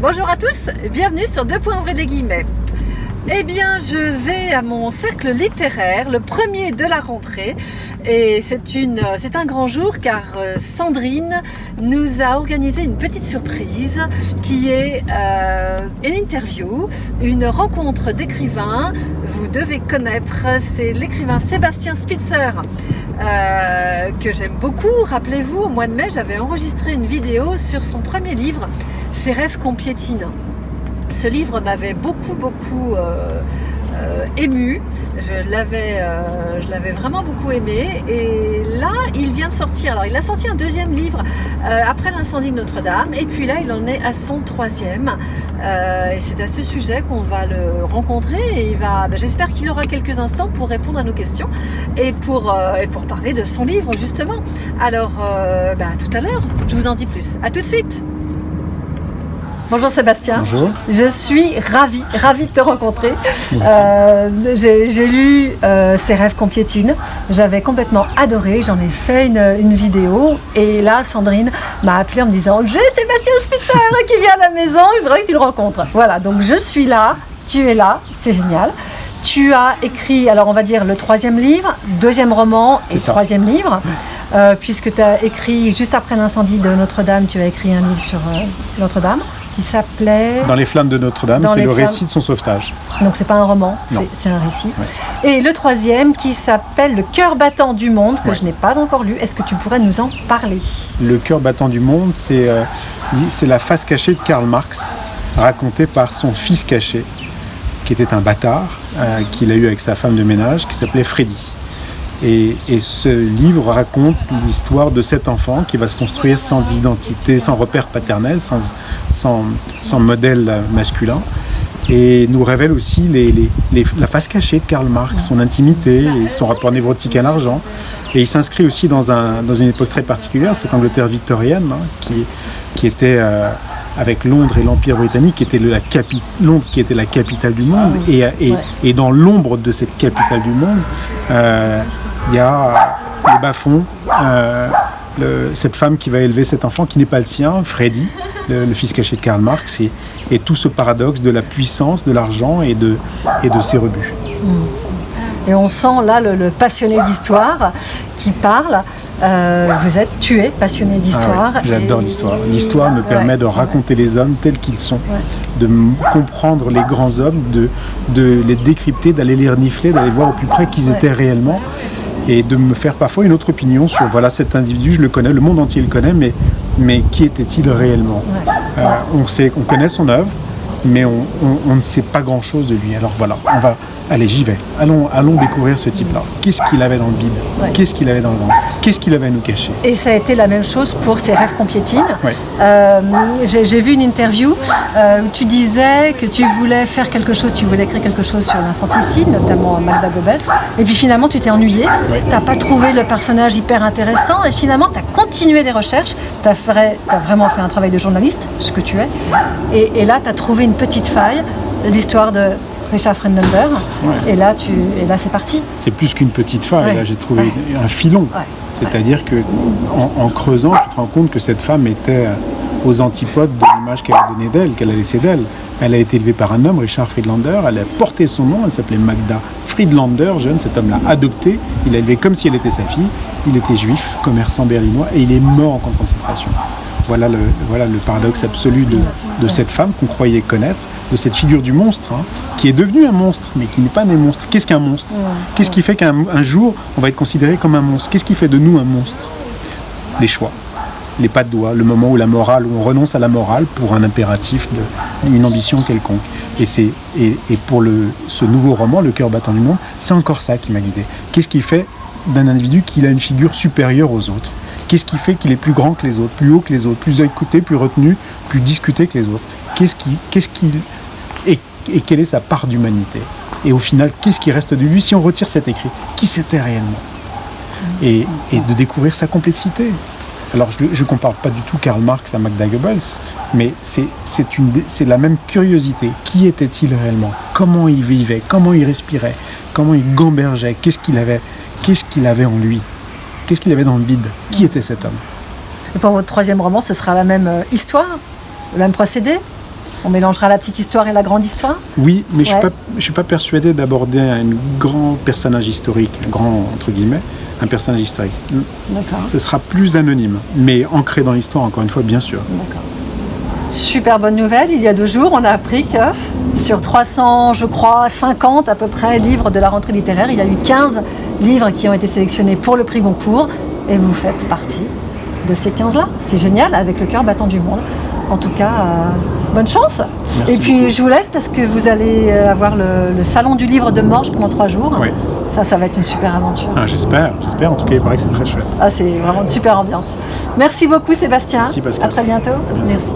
Bonjour à tous, bienvenue sur Deux points ouvrez les guillemets. Eh bien, je vais à mon cercle littéraire, le premier de la rentrée, et c'est un grand jour car Sandrine nous a organisé une petite surprise qui est une interview, une rencontre d'écrivains. Vous devez connaître, c'est l'écrivain Sébastien Spitzer que j'aime beaucoup. Rappelez-vous, au mois de mai, j'avais enregistré une vidéo sur son premier livre, Ses rêves qu'on piétine. Ce livre m'avait beaucoup ému, je l'avais vraiment beaucoup aimé, et là il vient de sortir. Alors il a sorti un deuxième livre après l'incendie de Notre-Dame, et puis là il en est à son troisième, et c'est à ce sujet qu'on va le rencontrer, et j'espère qu'il aura quelques instants pour répondre à nos questions et pour parler de son livre justement. Alors à tout à l'heure, je vous en dis plus, à tout de suite. Bonjour Sébastien. Bonjour. Je suis ravie de te rencontrer. J'ai lu Ses rêves qu'on piétine. J'avais complètement adoré. J'en ai fait une vidéo. Et là, Sandrine m'a appelée en me disant « J'ai Sébastien Spitzer qui vient à la maison, il faudrait que tu le rencontres. » Voilà, donc je suis là, tu es là, c'est génial. Tu as écrit, alors on va dire, le troisième livre, deuxième roman et troisième livre. Puisque tu as écrit, juste après l'incendie de Notre-Dame, tu as écrit un livre sur Notre-Dame. Qui s'appelait... Dans les flammes de Notre-Dame, c'est le récit de son sauvetage. Donc c'est pas un roman, c'est un récit. Ouais. Et le troisième qui s'appelle Le cœur battant du monde, que je n'ai pas encore lu. Est-ce que tu pourrais nous en parler? Le cœur battant du monde, c'est la face cachée de Karl Marx, racontée par son fils caché, qui était un bâtard, qu'il a eu avec sa femme de ménage, qui s'appelait Freddy. Et ce livre raconte l'histoire de cet enfant qui va se construire sans identité, sans repère paternel, sans modèle masculin, et nous révèle aussi la face cachée de Karl Marx, son intimité et son rapport névrotique à l'argent. Et il s'inscrit aussi dans une époque très particulière, cette Angleterre victorienne, qui était avec Londres et l'Empire britannique, qui était Londres qui était la capitale du monde, et dans l'ombre de cette capitale du monde, il y a les bas-fonds, cette femme qui va élever cet enfant qui n'est pas le sien, Freddy, le fils caché de Karl Marx, et tout ce paradoxe de la puissance, de l'argent et de ses rebuts. Et on sent là le passionné d'histoire qui parle. Tu es passionné d'histoire. Ah oui, j'adore l'histoire. L'histoire me permet de raconter les hommes tels qu'ils sont, de comprendre les grands hommes, de les décrypter, d'aller les renifler, d'aller voir au plus près qu'ils étaient réellement, et de me faire parfois une autre opinion sur cet individu, je le connais, le monde entier le connaît, mais qui était-il réellement? On connaît son œuvre, mais on ne sait pas grand-chose de lui. Alors voilà, allez, j'y vais. Allons découvrir ce type-là. Qu'est-ce qu'il avait dans le vide? Qu'est-ce qu'il avait dans le ventre? Qu'est-ce qu'il avait à nous cacher? Et ça a été la même chose pour Ses rêves qu'on piétine. J'ai vu une interview où tu disais que tu voulais faire quelque chose, tu voulais écrire quelque chose sur l'infanticide, notamment Magda Goebbels, et puis finalement tu t'es ennuyé, tu n'as pas trouvé le personnage hyper intéressant, et finalement tu as continué les recherches, tu as vraiment fait un travail de journaliste, ce que tu es, et là tu as trouvé une petite faille, l'histoire de Richard Friedlander, et là c'est parti. C'est plus qu'une petite faille, là j'ai trouvé un filon. C'est-à-dire que en creusant, tu te rends compte que cette femme était aux antipodes de l'image qu'elle a donnée d'elle, qu'elle a laissée d'elle. Elle a été élevée par un homme, Richard Friedlander, elle a porté son nom, elle s'appelait Magda Friedlander, jeune, cet homme l'a adoptée, il l'a élevée comme si elle était sa fille, il était juif, commerçant berlinois, et il est mort en camp de concentration. Voilà le paradoxe absolu de cette femme qu'on croyait connaître, de cette figure du monstre, qui est devenue un monstre, mais qui n'est pas né monstre. Qu'est-ce qu'un monstre? Qu'est-ce qui fait qu'un jour, on va être considéré comme un monstre? Qu'est-ce qui fait de nous un monstre? Les choix, les pas de doigts, le moment où on renonce à la morale pour un impératif, une ambition quelconque. Et pour ce nouveau roman, Le cœur battant du monde, c'est encore ça qui m'a guidé. Qu'est-ce qui fait d'un individu qu'il a une figure supérieure aux autres? Qu'est-ce qui fait qu'il est plus grand que les autres, plus haut que les autres, plus écouté, plus retenu, plus discuté que les autres? Et quelle est sa part d'humanité? Et au final, qu'est-ce qui reste de lui si on retire cet écrit? Qui c'était réellement? Et de découvrir sa complexité. Alors je ne compare pas du tout Karl Marx à Magda Goebbels, mais c'est la même curiosité. Qui était-il réellement? Comment il vivait? Comment il respirait? Comment il gambergeait? Qu'est-ce qu'il avait en lui? Qu'est-ce qu'il avait dans le bide? Qui était cet homme? Et pour votre troisième roman, ce sera la même histoire? Le même procédé? On mélangera la petite histoire et la grande histoire? Oui, mais Ouais. je suis pas persuadé d'aborder un grand personnage historique, un grand entre guillemets, un personnage historique. D'accord. Ce sera plus anonyme, mais ancré dans l'histoire, encore une fois, bien sûr. D'accord. Super bonne nouvelle, il y a 2 jours, on a appris que sur 300, je crois, 50 à peu près livres de la rentrée littéraire, il y a eu 15 livres qui ont été sélectionnés pour le prix Goncourt et vous faites partie de ces 15-là. C'est génial, avec le cœur battant du monde. En tout cas, bonne chance. Merci et puis beaucoup. je vous laisse parce que vous allez avoir le salon du livre de Morges pendant 3 jours. Oui. Ça va être une super aventure. Ah, j'espère. En tout cas, il paraît que c'est très chouette. Ah, c'est vraiment une super ambiance. Merci beaucoup Sébastien. Merci, Pascal. À très bientôt. bientôt. Merci.